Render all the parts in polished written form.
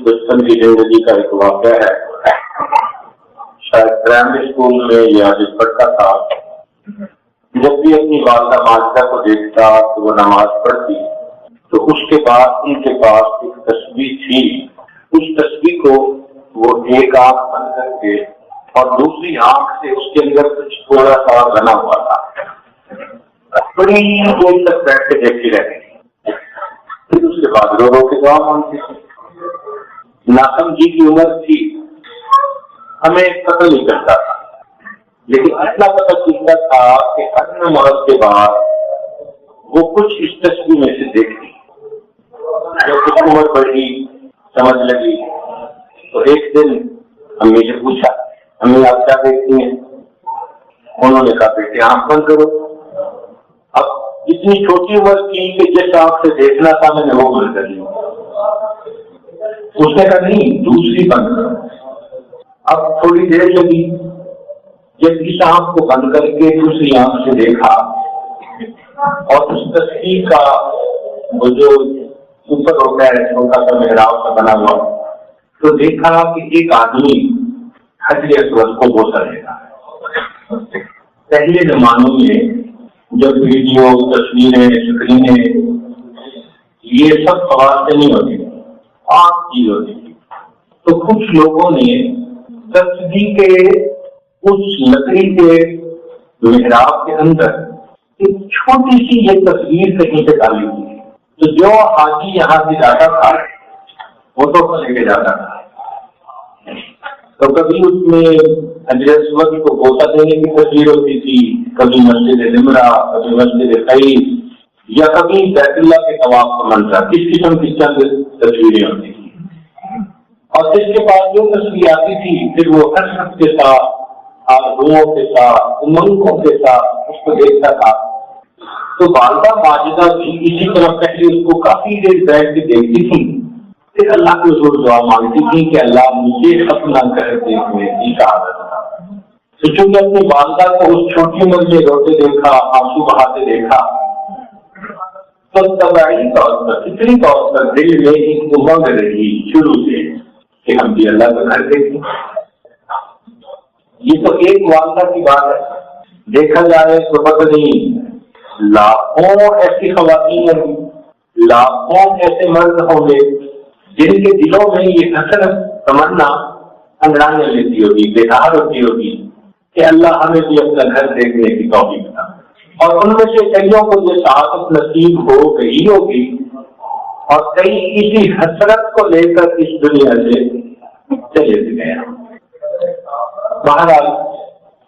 بچپن کی زندگی کا ایک واقعہ ہے. شاید پرائمری اسکول میں یا جب پڑھتا تھا، جب بھی اپنی والدہ ماجدہ کو دیکھتا تو وہ نماز پڑھتی تو اس کے بعد ان کے پاس ایک تسبیح تھی. اس تسبیح کو وہ ایک آنکھ بند کر کے اور دوسری آنکھ سے اس کے اندر کچھ تھوڑا سا بنا ہوا تھا، بڑی دیر تک بیٹھ کے دیکھتی رہتی. پھر اس کے بعد رو رو کے دعا مانگتی تھی. ناسمجھی کی عمر تھی، ہمیں پتہ نہیں چلتا تھا، لیکن اتنا پتہ چلتا تھا کہ ہر نماز کے بعد وہ کچھ اس تصویر میں سے دیکھتی. جب کچھ عمر بڑھی، سمجھ لگی، تو ایک دن امی سے پوچھا، امی آپ کیا دیکھتی ہیں؟ انہوں نے کہا بیٹے آنکھ بند کرو. اب اتنی چھوٹی عمر کی کہ جس آنکھ سے دیکھنا تھا میں نے وہ بند کر لی. اس نے کہا نہیں، دوسری بند کرو. اب تھوڑی دیر لگی، جب اس آنکھ کو بند کر کے دوسری آنکھ سے دیکھا اور اس تصویر کا وہ جو اوپر ہوتا ہے چھوٹا سا محراب کا بنا ہوا، تو دیکھا کہ ایک آدمی حجر اسود کو بوسا دے رہا ہے. پہلے زمانوں میں جب ویڈیو، تصویریں، اسکرینیں یہ سب خواص سے نہیں ہوتی، آنکھ چیز ہوتی تھی، تو کچھ لوگوں نے تصویر کے اس لکڑی کے محراب کے اندر ایک چھوٹی سی یہ تصویر کہیں سے ڈالی ہوئی تھی. تو جو حاجی یہاں سے جاتا تھا وہ تو لے کے جاتا تھا. تو کبھی اس میں حجر اسود کو بوسا دینے کی تصویر ہوتی تھی، کبھی مسجد نمرہ، کبھی مسجد خیف، یا کبھی بیت اللہ کے طواف کا منظر. اس قسم کی چند تصویریں ہوتی تھی. اور جس کے پاس جو تصویر آتی تھی پھر وہ حسرت کے ساتھ، آرزوؤں کے ساتھ، امنگوں کے ساتھ اس کو دیکھتا تھا. تو والدہ ماجدہ بھی اسی طرح پہلے اس کو کافی دیر بیٹھ کے دیکھتی تھی، پھر اللہ کے حضور دعا مانگتی تھی کہ اللہ مجھے اپنا گھر دیکھنے کی شہادت تھا. تو چونکہ اپنی والدہ کو اس چھوٹی عمر میں روتے دیکھا، آنسو بہاتے دیکھا، تو طبعی طور پر، فطری طور پر دل میں ایک امنگ رہی شروع سے کہ ہم بھی اللہ کا گھر دیکھیں. یہ تو ایک والدہ کی بات ہے. دیکھا جائے تو پتہ نہیں لاکھوں ایسی خواتین ہیں، لاکھوں ایسے مرد ہوں گے جن کے دلوں میں یہ حسرت، تمنا انگڑائیاں لیتی ہوگی، بےتار ہوتی ہوگی کہ اللہ ہمیں بھی اپنا گھر دیکھنے کی توفیق دے. اور ان میں سے کئیوں کو یہ سعادت نصیب ہو گئی ہوگی اور کئی اسی حسرت کو لے کر اس دنیا سے چلے گئے. بہرحال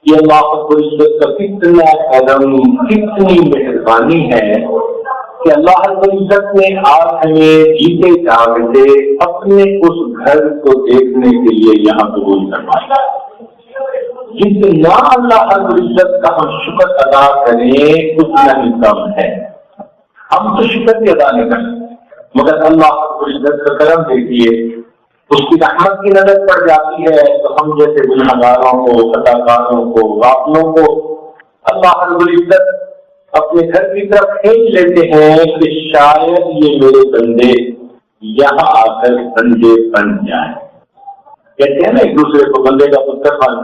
یہ اللہ رب العزت کا کتنا کرم، کتنی مہربانی ہے کہ اللہ رب العزت نے آج ہمیں جیتے جاگتے اپنے اس گھر کو دیکھنے کے لیے یہاں قبول کروایا. جتنا اللہ رب العزت کا ہم شکر ادا کریں اتنا ہی کم ہے. ہم تو شکر بھی ادا نہیں کرتے، مگر اللہ رب العزت کا کرم دیکھیے، اس کی رحمت کی نظر پڑ جاتی ہے تو ہم جیسے گنہگاروں کو، خطاکاروں کو، غافلوں کو اللہ رب العزت اپنے گھر کی طرف کھینچ لیتے ہیں کہ شاید یہ میرے بندے یہاں آ کر بندے بن جائیں. کہتے ہیں نا ایک دوسرے کو بندے کا پتر بن،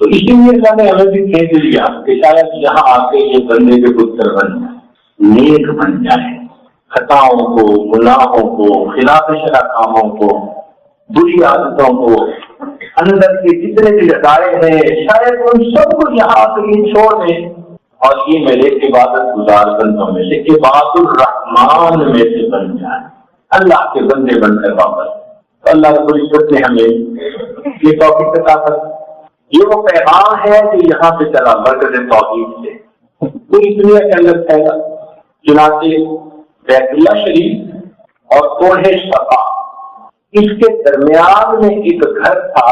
تو اسی لیے اللہ نے ہمیں بھی کھینچ لیا کہ شاید یہاں آ کے یہ بندے کے پتر بن جائیں، نیک بن جائیں، خطاؤں کو، گناہوں کو، خلاف شرع کاموں کو، بری عادتوں کو، اندر کے جتنے بھی رضائے ہیں شاید ان سب کو یہاں آ کے چھوڑ دیں اور یہ میرے عبادت گزار بندوں میں سے، عباد الرحمان میں سے بن جائیں، اللہ کے بندے بن کر واپس. تو اللہ رب العزت نے ہمیں یہ توفیق عطا کر. یہ وہ پیغام ہے جو یہاں سے چلا برکت توحید سے پوری دنیا کے اندر پھیلا. چنانچہ بیت اللہ شریف اور کوہ صفا، اس کے درمیان میں ایک گھر تھا،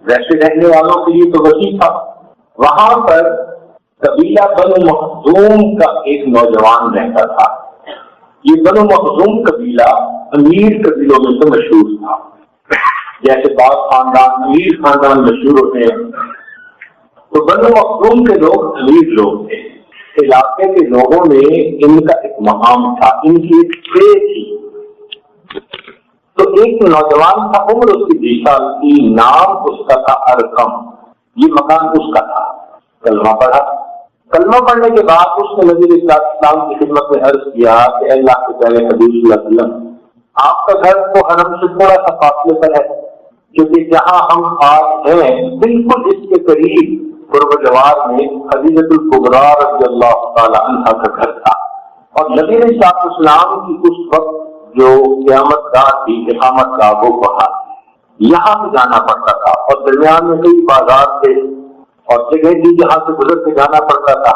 ویسے رہنے والوں کے لیے تو وسیع تھا. وہاں پر قبیلہ بنو مخزوم کا ایک نوجوان رہتا تھا. یہ بنو مخزوم قبیلہ امیر قبیلوں میں سے مشہور تھا. جیسے بعض خاندان امیر خاندان مشہور ہوتے ہیں، تو بنو مخزوم کے لوگ امیر لوگ تھے. علاقے کے لوگوں میں ان کا ایک مقام تھا، ان کی ایک پے تھی. تو ایک نوجوان تھا، عمر اس کی 20 سال کی، نام اس کا تھا ارقم، یہ مکان اس کا تھا۔ کلمہ پڑھا، کلمہ پڑھنے کے بعد اس نے نبی علیہ السلام کی خدمت میں عرض کیا کہ اللہ کے پیارے حبیب صلی اللہ علیہ وسلم، آپ کا گھر تو حرم سے تھوڑا سا فاصلے پر ہے، کیونکہ جہاں ہم آج ہیں بالکل اس کے قریب قرب جوار میں خدیجہ الکبریٰ رضی اللہ تعالی عنہا کا گھر تھا، اور نبی علیہ السلام کی اس وقت جو قیامت گاہ تھی، اقامت گاہ، وہ وہاں یہاں سے جانا پڑتا تھا، اور درمیان میں کئی بازار تھے اور جگہ تھی جہاں سے گزر کے جانا پڑتا تھا۔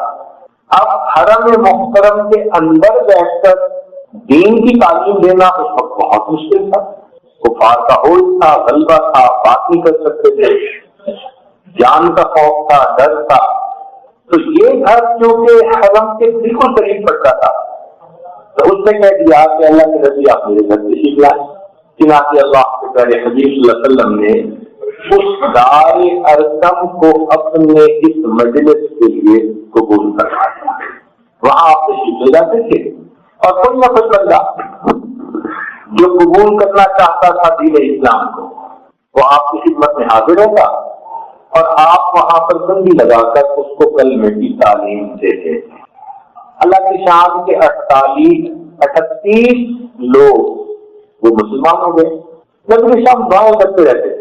اب حرم محترم کے اندر بیٹھ کر دین کی تعلیم دینا اس وقت بہت مشکل تھا، کفار کا ہوش تھا، غلبہ تھا، بات نہیں کر سکتے تھے، جان کا خوف تھا، ڈر تھا۔ تو یہ گھر چونکہ حرم کے بالکل قریب پڑتا تھا، تو اس نے کہہ دیا کہ اللہ کے نبی آپ میرے گھر سے سیکھ لائیں۔ چنانچہ اللہ کے پیارے حبیب صلی اللہ علیہ وسلم نے اس دار ارقم کو اپنے اس مجلس کے لیے قبول کروایا۔ وہاں آپ تشریف لے جاتے تھے، اور کوئی نہ کوئی بندہ جو قبول کرنا چاہتا تھا دین اسلام کو، وہ آپ کی خدمت میں حاضر ہوتا، اور آپ وہاں پر بندی لگا کر اس کو کلمے کی تعلیم دیتے تھے۔ اللہ کی شان کے 38 لوگ وہ مسلمان ہو گئے۔ نبی شام دعائیں کرتے رہتے تھے۔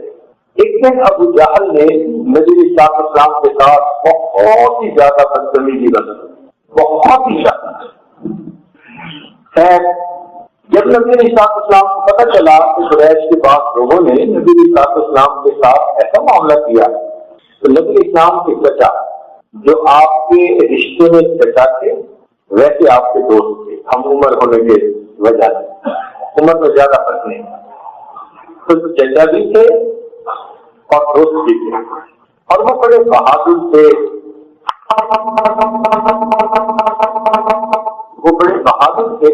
ایک دن ابو جہل نے نبی علیہ السلام کے ساتھ بہت ہی زیادہ بدتمیزی کی، بہت ہی زیادہ۔ خیر، جب نبی علیہ السلام کو پتہ چلا کہ قریش کے بعض لوگوں نے نبی علیہ السلام کے ساتھ ایسا معاملہ کیا، تو نبی علیہ السلام کے چچا، جو آپ کے رشتے میں چچا تھے، ویسے آپ کے دوست تھے، ہم عمر ہونے کے وجہ سے عمر میں زیادہ فرق نہیں، تو چچا بھی تھے اور دوست بھی تھے، اور وہ بڑے بہادر تھے، وہ بڑے بہادر تھے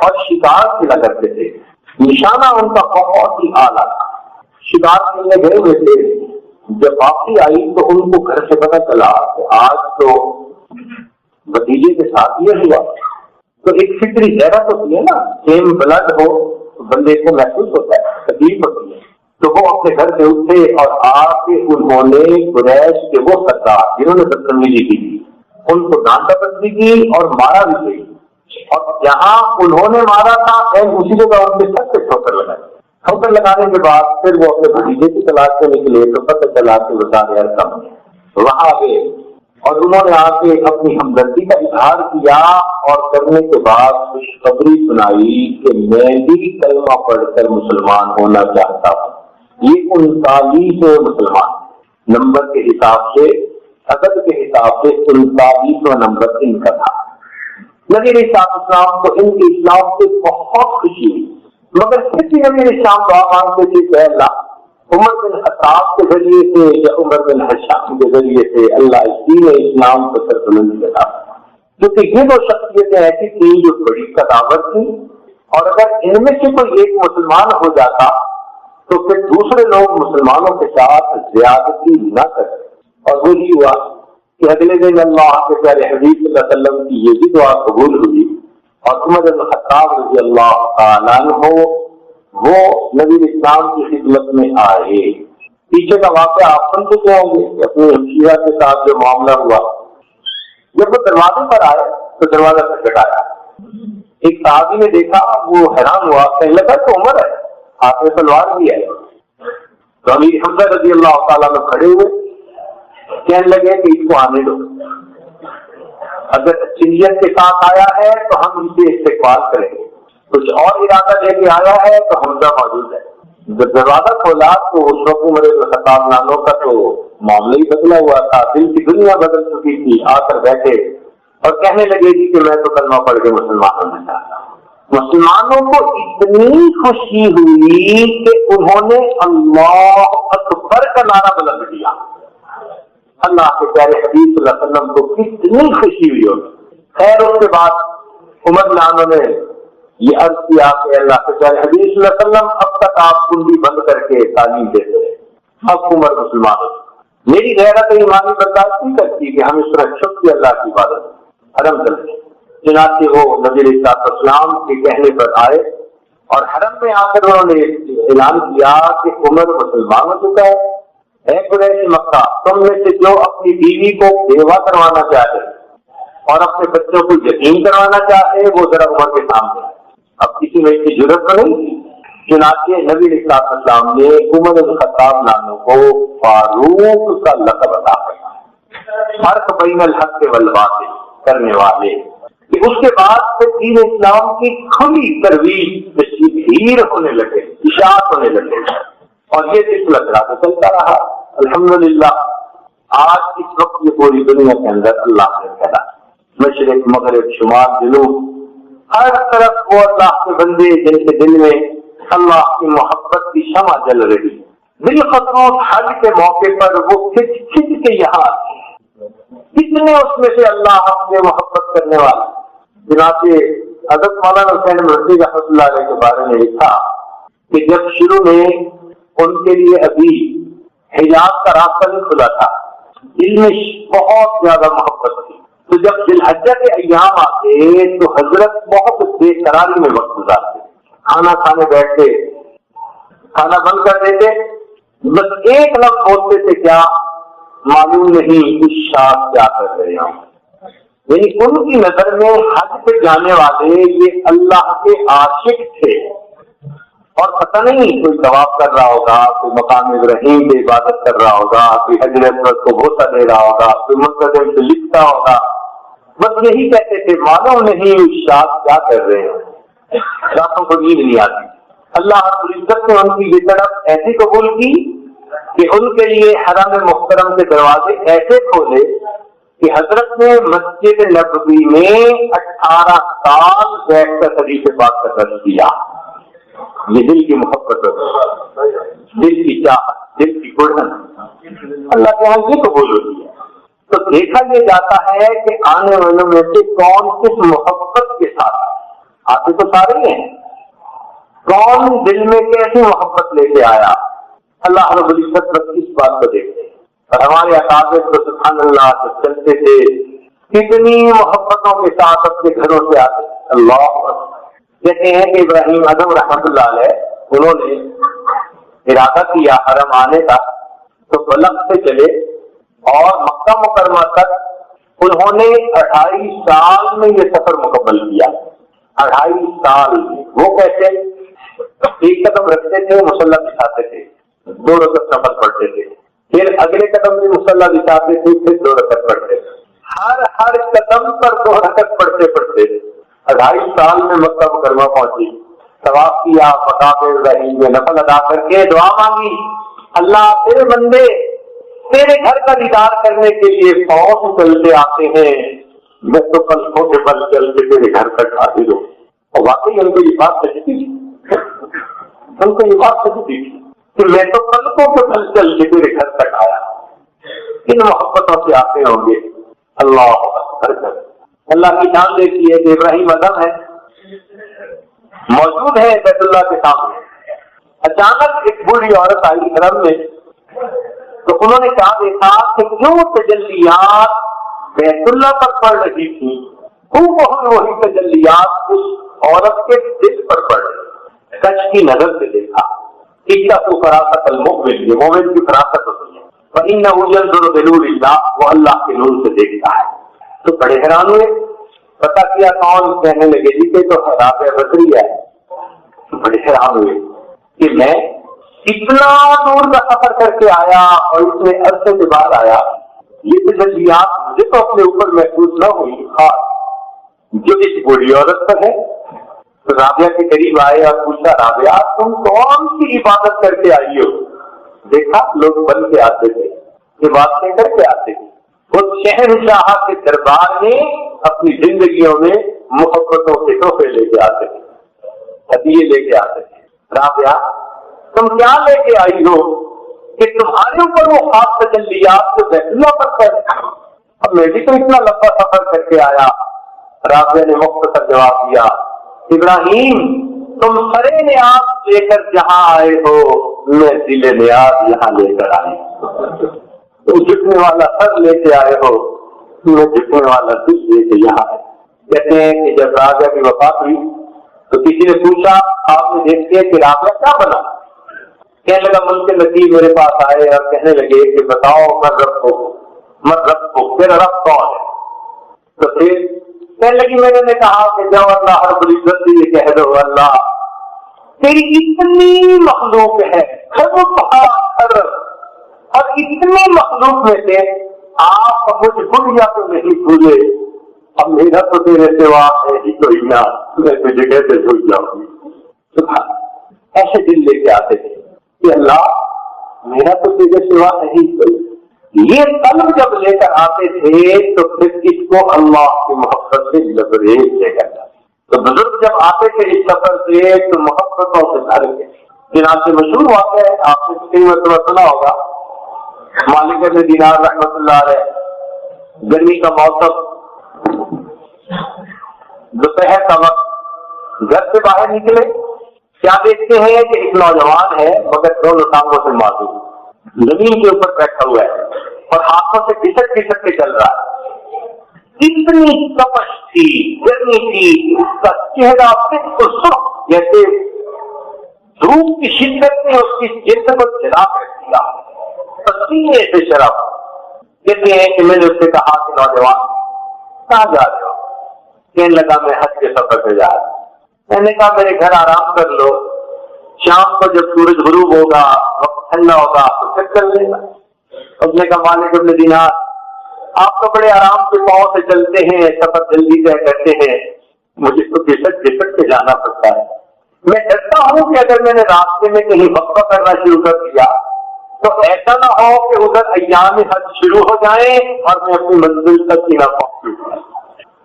اور شکار کھیلا کرتے تھے۔ نشانہ ان کا بہت ہی اعلیٰ تھا۔ شکار کھیلنے گئے ہوئے تھے، جب واپسی آئی تو ان کو گھر سے پتہ چلا کہ آج تو بھتیجے کے ساتھ یہ ہوا، تو ایک فطری غیرت ہوتی ہے نا، سیم بلڈ ہو تو بندے کو محسوس ہوتا ہے، تکلیف ہوتی ہے۔ تو وہ اپنے گھر سے اٹھے اور آ کے انہوں نے قریش کے وہ سردار جنہوں نے بدتمیزی کی تھی ان کو ڈانٹا بندی کی اور مارا بھی گئی، اور جہاں انہوں نے مارا تھا اسی جگہ ان کے سر سے ٹھوکر لگائی۔ ٹھوکر لگانے کے بعد پھر وہ اپنے بھتیجے کی تلاش میں نکلے تو پتہ چلا کہ وہ دار ارقم وہاں گئے، اور انہوں نے آ کے اپنی ہمدردی کا اظہار کیا، اور کرنے کے بعد خوشخبری سنائی کہ میں بھی کلمہ پڑھ کر مسلمان ہونا چاہتا ہوں۔ یہ 39 مسلمان نمبر کے حساب سے، عدد کے حساب سے 39واں نمبر ان کا تھا۔ نبی علیہ السلام کو ان کے اسلام سے بہت خوشی ہوئی، مگر پھر بھی نبی علیہ السلام دعا مانگتے تھے کہ اللہ عمر بن خطاب کے ذریعے سے یا عمر بن حشام کے ذریعے سے اللہ دین اسلام کو سربلند کرا، کیونکہ یہ دو شخصیتیں ایسی تھیں جو بڑی قداور تھیں، اور اگر ان میں سے کوئی ایک مسلمان ہو جاتا تو پھر دوسرے لوگ مسلمانوں کے ساتھ زیادتی نہ کرتے، اور وہی ہوا کہ اگلے دن اللہ کے پیارے حبیب صلی اللہ علیہ وسلم کی یہ بھی دعا قبول ہوئی، اور عمر بن خطاب رضی اللہ تعالیٰ عنہ وہ نبی اسلام کی خدمت میں آئے۔ پیچھے کا واقعہ آپ سن چکے ہوں گے کہ اپنی ہمشیرہ کے ساتھ جو معاملہ ہوا، جب وہ دروازے پر آئے تو دروازہ کھٹکھٹایا، ایک صحابی نے دیکھا، وہ حیران ہوا، کہنے لگا تو عمر ہے، ہاتھ میں تلوار بھی ہے۔ تو امیر حمزہ رضی اللہ تعالیٰ میں کھڑے ہوئے، کہنے لگے کہ اس کو آنے دو، اگر اچھی نیت کے ساتھ آیا ہے تو ہم ان سے استقبال کریں گے، کچھ اور ارادہ لے کے آیا ہے تو حمزہ موجود ہے۔ جب دروازہ کھولا تو اس وقت عمر بن خطاب نانوں کا تو معاملہ ہی بدلا ہوا تھا، دل کی دنیا بدل چکی تھی، آ کر بیٹھے اور کہنے لگے جی کہ میں تو کلمہ پڑھ کے مسلمان ہونا چاہتا ہوں۔ مسلمانوں کو اتنی خوشی ہوئی کہ انہوں نے اللہ اکبر کا نعرہ بلند کیا۔ اللہ کے پیارے حبیب صلی اللہ علیہ وسلم کو کتنی خوشی ہوئی ہوگی۔ خیر اس کے بعد عمر بن نے یہ عرض کیا کہ اللہ کے پیارے حبیب صلی اللہ علیہ وسلم اب تک آپ کنڈی بند کر کے تعلیم دیتے رہے، اب عمر مسلمان ہو، میری غیرت ایمانی برداشت نہیں کرتی کہ ہم اس طرح چھپ کے اللہ کی عبادت حرم کرتے، چنانچہ وہ نبی علیہ السلام کے کہنے پر آئے اور حرم میں آ کر انہوں نے اعلان کیا کہ عمر مسلمان ہو چکا ہے. اے قریش مکہ، تم میں سے جو اپنی بیوی کو بیوہ کروانا چاہے اور اپنے بچوں کو یتیم کروانا چاہے وہ ذرا عمر کے سامنے ہے. اب کسی میں کی ضرورت تو نہیں تھی. چنانچہ نبی علیہ السلام نے عمر بن خطاب ناموں کو فاروق کا لقب عطا کیا. فرق بین الحق والباطل کرنے والے. اس کے بعد پھر دین اسلام کی کھلی ترویج تشہیر ہونے لگے، اشاعت ہونے لگے اور یہ سلسلہ چلاتے چلتا رہا. الحمدللہ آج اس وقت یہ پوری دنیا کے اندر اللہ نے کہا مشرق مغرب شمال جنوب ہر طرف وہ اللہ کے بندے جن کے دل میں اللہ کی محبت کی شمع جل رہی. بالخصوص حج کے موقع پر وہ کھچ کھچ کے یہاں آتے. کتنے اس میں سے اللہ اپنے محبت کرنے والے. چنانچہ حضرت مولانا حسین مرسی رحمۃ اللہ علیہ کے بارے میں لکھا کہ جب شروع میں ان کے لیے ابھی حجاز کا راستہ نہیں کھلا تھا، دل میں بہت زیادہ محبت تھی. تو جب ذی الحجہ کے ایام آتے تو حضرت بہت بے قراری میں وقت گزارتے. کھانا کھانے بیٹھتے، کھانا بند کر دیتے، بس ایک لفظ بولتے تھے کیا معلوم نہیں اس شاخ کیا کر رہے ہوں. یعنی ان کی نظر میں حج پہ جانے والے یہ اللہ کے عاشق تھے اور پتہ نہیں کوئی طواف کر رہا ہوگا، کوئی مقام ابراہیم پہ عبادت کر رہا ہوگا، کوئی حجر اسود کو بوسہ دے رہا ہوگا، کوئی مقدم سے لکھتا ہوگا. بس یہی کہتے تھے معلوم نہیں اس شاخ کیا کر رہے ہیں. راتوں کو نیند نہیں آتی. اللہ رب العزت نے ان کی یہ طرف ایسی قبول کی کہ ان کے لیے حرم محترم کے دروازے ایسے کھولے کہ حضرت نے مسجد نبوی میں 18 سال بیٹھ کر حدیث پاک کا درس دیا. یہ دل کی محبت، دل کی چاہت، دل کی گڑھن اللہ کے یہاں یہ قبول ہوتی ہے. تو دیکھا یہ جاتا ہے کہ آنے والوں میں سے کون کس محبت کے ساتھ آتے تو سارے ہیں، کون دل میں کیسی محبت لے کے آیا. اللہ رب العزت بس اس بات کو دیکھتے ہیں. اور ہمارے اکابر تو سبحان اللہ جب چلتے تھے کتنی محبتوں کے ساتھ اپنے گھروں سے آتے. اللہ کہتے ہیں کہ ابراہیم اعظم رحمۃ اللہ علیہ انہوں نے ارادہ کیا حرم آنے کا تو بلخ سے چلے اور مکہ مکرمہ تک انہوں نے 28 سال میں یہ سفر مکمل کیا. 28 سال میں وہ کیسے؟ ایک قدم رکھتے تھے مصلی بچھاتے تھے، 2 رکعت نفل پڑھتے تھے، پھر اگلے قدم میں مصلی بچھاتے تھے، پھر 2 رکعت پڑھتے تھے. ہر قدم پر 2 رکعت پڑھتے پڑھتے 28 سال میں مکہ مکرمہ پہنچی. طواف کیا، مقام ابراہیم میں نفل ادا کر کے دعا مانگی، اللہ تیرے بندے تیرے گھر کا دیدار کرنے کے لیے فوج چلتے آتے ہیں، میں تو پلکوں کے بل چل کے تیرے گھر تک حاضر ہوں. اور واقعی ان کو یہ بات سچتی تھی، ان کو یہ بات سچتی تھی کہ میں تو پلکوں کے بل چل کے تیرے گھر تک آیا. کن محبتوں سے آتے ہوں گے. اللہ اکبر. اللہ کی جان دیکھی ہے کہ ابراہیم اعظم ہے، موجود ہے بیت اللہ کے سامنے. اچانک ایک بوڑھی عورت آئی حرم میں تو انہوں نے کہا دیکھا کہ کیوں تجلیات بیت اللہ پر پڑ رہی تھی وہی تجلیات اس عورت کے دل پر پڑ رہی. کچھ کی نظر سے دیکھا تو فراست المؤمن، یہ مومن کی فراست ہوتی ہے. وَإِنَّهُ يَنظُرُ بِنُورِ اللَّهِ، وہ اللہ کے نور سے دیکھتا ہے. تو بڑے حیران ہوئے، پتا کیا کون؟ کہنے لگے جی کہ تو رابعہ بدری ہے. بڑے حیران ہوئے کہ میں اتنا دور کا سفر کر کے آیا اور اتنے عرصے کے بعد آیا، یہ تجلیات مجھے تو اپنے اوپر محسوس نہ ہوئی، خاص جو اس بوڑھی عورت پر ہے. تو رابعہ کے قریب آئے اور پوچھا رابعہ تم کون سی عبادت کر کے آئی ہو؟ دیکھا لوگ بن کے آتے تھے، عبادتیں کر کے آتے تھے. وہ شہنشاہ کے دربار میں اپنی زندگیوں میں محبتوں کے تحفے لے کے آتے تھے، ہدیے لے کے آتے تھے. رابعہ تم کیا لے کے آئی ہو کہ تمہارے اوپر وہ خاص تجلیات جو بیت اللہ پر کر؟ اب میں بھی تو اتنا لمبا سفر کر کے آیا. رابعہ نے مختصر جواب دیا ابراہیم تم سرے نیاز لے کر جہاں آئے ہو میں دل نیاز یہاں لے کر آئی. تم جھکنے والا سر لے کے آئے ہو میں جھکنے والا دل لے کے یہاں آئے. کہتے ہیں کہ جب رابعہ کی وفات ہوئی تو کسی نے پوچھا آپ نے دیکھتے ہیں کہ رابعہ کیا بنا؟ کہنے لگا ملک نصیب میرے پاس آئے اور کہنے لگے کہ بتاؤ مت رب کو تیرا رب کون ہے؟ تو پھر کہنے لگی میں نے کہا کہ جب اللہ رب العزت یہ کہہ دو اللہ تیری اتنی مخلوق ہے اور اتنی مخلوق میں سے آپ مجھ بڑھیا تو نہیں بھولے، اب میرا تو تیرے سوا ہے ہی کوئی نہ، میں تجھے کیسے بھول جاؤں گی؟ ایسے دل لے کے آتے تھے کہ اللہ میرا تو تیرے سوا ہے ہی کوئی۔ یہ طلب جب لے کر آتے تھے تو پھر اس کو اللہ کی محبت سے لبریز لے کر جاتے۔ تو بزرگ جب آتے تھے اس سفر سے تو محبتوں سے بھر کے جناب سے مشہور واقعہ ہے، آپ نے کئی مرتبہ سنا ہوگا، مالک بن دینار رحمۃ اللہ علیہ گرمی کا موسم، دوپہر کا وقت، گھر سے باہر نکلے، کیا دیکھتے ہیں کہ ایک نوجوان ہے مگر دونوں ٹانگوں سے معذور، زمین کے اوپر بیٹھا ہوا ہے اور ہاتھوں سے کھسک کھسک کے چل رہا ہے۔ اتنی تپش تھی، گرمی تھی، اس کا چہرہ بالکل سرخ جیسے دھوپ کی شدت نے اس کی جسم کو جلا کر دیا، پسینے سے شراب۔ کہتے ہیں کہ میں نے اس سے کہا کہ نوجوان کہاں جا رہے ہو؟ کہنے لگا میں حج کے سفر پہ جا رہا ہوں۔ میں نے کہا میرے گھر آرام کر لو، شام کو جب سورج غروب ہوگا وقت ٹھنڈا ہوگا تو پھر چل لینا۔ اس نے کہا مالک ابن دینار آپ تو بڑے آرام سے پاؤں سے چلتے ہیں، سفر جلدی طے کرتے ہیں، مجھے تو گھسٹ کے جانا پڑتا ہے۔ میں ڈرتا ہوں کہ اگر میں نے راستے میں کہیں وقفہ کرنا شروع کر دیا تو ایسا نہ ہو کہ ادھر ایام حج شروع ہو جائیں اور میں اپنی منزل تک ہی نہ پہنچوں۔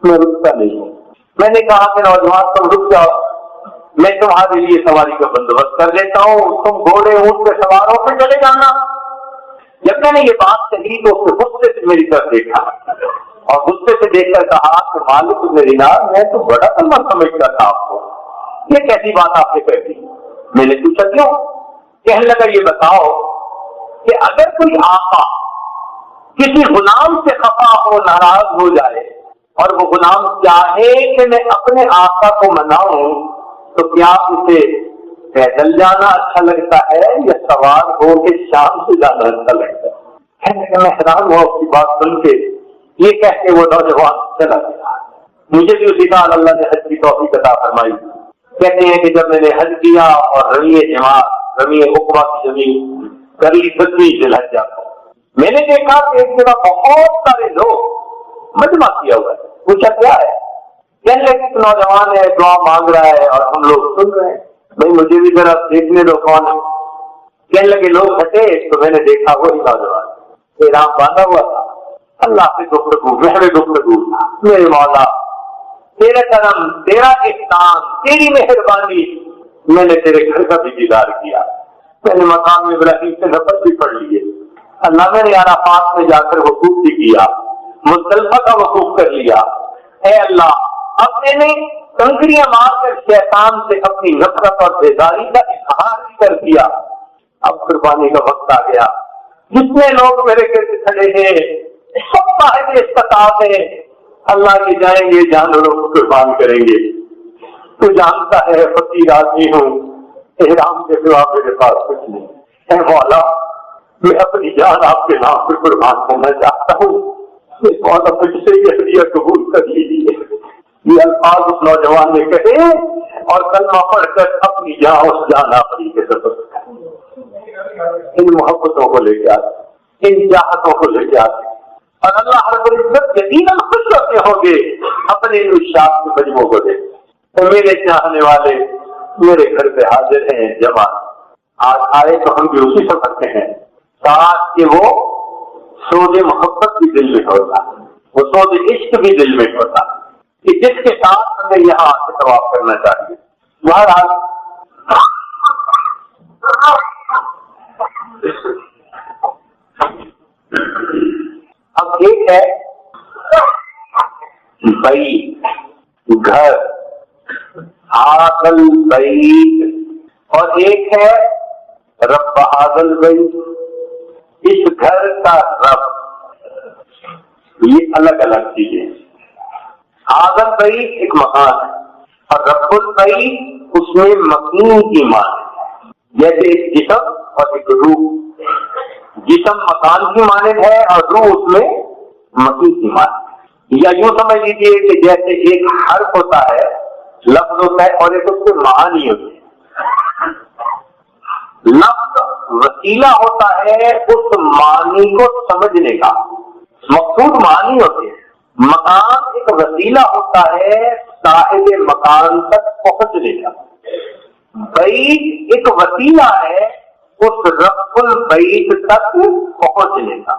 میں رکتا نہیں ہوں۔ میں نے کہا کہ نوجوان تم رک جاؤ، میں تمہارے لیے سواری کا بندوبست کر دیتا ہوں، تم گھوڑے اونٹ پہ سوار ہو کے چلے جانا۔ جب میں نے یہ بات کہی تو اس نے غصے سے میری طرف دیکھا اور غصے سے دیکھ کر کہا کہ مالک ابن دینار میں تو بڑا کلمہ سمجھتا تھا آپ کو، یہ کیسی بات آپ نے کہہ دی؟ میں نے پوچھا کیوں؟ کہنے لگا یہ بتاؤ کہ اگر کوئی آقا کسی غلام سے خفا ہو، ناراض ہو جائے اور وہ غلام چاہے کہ میں اپنے آقا کو مناؤں تو کیا اسے پیدل جانا اچھا لگتا ہے یا سوار ہو کے شام سے جانا اچھا لگتا ہے؟ میں حیران ہوا اس کی بات سن کے۔ یہ کہہ کے وہ نوجوان چلا گیا۔ مجھے بھی اسی سال اللہ نے حج کی توفیق عطا فرمائی۔ کہتے ہیں کہ جب میں نے حج کیا اور رمی جماعت رمی عقبہ کی زمین کر لی 10ویں ذی الحجہ کو، میں نے دیکھا کہ ایک جگہ بہت سارے لوگ مجمع کیا ہوا ہے۔ پوچھا کیا ہے؟ کہنے لگے ایک نوجوان ہے دعا مانگ رہا ہے اور ہم لوگ سن رہے ہیں۔ بھائی مجھے بھی ذرا دیکھنے دو کون ہے۔ کہنے لگے لوگ ہٹے تو میں نے دیکھا وہی نوجوان احرام باندھا ہوا تھا۔ اللہ سے گفتگو، محر گفتگو، میرے مولا تیرا کرم، تیرا احسان، تیری مہربانی، میں نے تیرے گھر کا بھی دیدار کیا، میں نے مقام ابراہیم سے نفل بھی پڑھ لیے، اللہ میں نے عرفات میں جا کر وقوف بھی کیا، مزدلفہ کا وقوف کر لیا۔ اے اللہ اب میں نے کنکریاں مار کر شیطان سے اپنی نفرت اور بیزاری کا اظہار بھی کر دیا، اب قربانی کا وقت آ گیا۔ جتنے لوگ میرے گرد کھڑے ہیں سب صاحب استطاعت ہیں، اللہ کے جائیں گے جانوروں کو قربان کریں گے۔ تو جانتا ہے فقیر آدمی ہوں، احرام کے سوا میرے پاس کچھ نہیں۔ اے مولا میں اپنی جان آپ کے نام پر قربان کرنا چاہتا ہوں، مولا مجھ سے یہ ہدیہ قبول کر لیجیے۔ یہ الفاظ اس نوجوان نے کہے اور کلمہ پڑھ کر اپنی جان اس جان آفری کے سبب ان محبتوں کو لے کے آتے، ان چاہتوں کو لے کے آتے، اور اللہ رب العزت یقیناً خوش ہوتے ہوں گے اپنے ارشاد کے مجموع کو دیکھ۔ تو میرے چاہنے والے میرے گھر پہ حاضر ہیں جمع، آج آئے تو ہم بھی اسی سفر سے ہیں، کاش کہ وہ سوز محبت بھی دل میں ہوتا، وہ سوز عشق بھی دل میں ہوتا کہ جس کے ساتھ ہمیں یہاں آ کے طواف کرنا چاہیے۔ بہرحال اب ایک ہے بیت گھر، حاضل بیت، اور ایک ہے رب حاضل بیت، اس گھر کا رب، یہ الگ الگ چیزیں۔ حاضر بعید ایک مکان ہے اور رب البعید اس میں مکین کی معنی ہے، جیسے ایک جسم اور ایک روح، جسم مکان کی مانند ہے اور روح اس میں مکین کی مانند، یا یوں سمجھ لیجیے کہ جیسے ایک حرف ہوتا ہے، لفظ ہوتا ہے اور ایک اس کے معانی ہوتے ہیں۔ لفظ وسیلہ ہوتا ہے اس معنی کو سمجھنے کا، مقصود معنی ہوتے ہیں۔ مکان ایک وسیلہ ہوتا ہے صاحب مکان تک پہنچنے کا، بعید ایک وسیلہ ہے اس رب البعید تک پہنچنے کا۔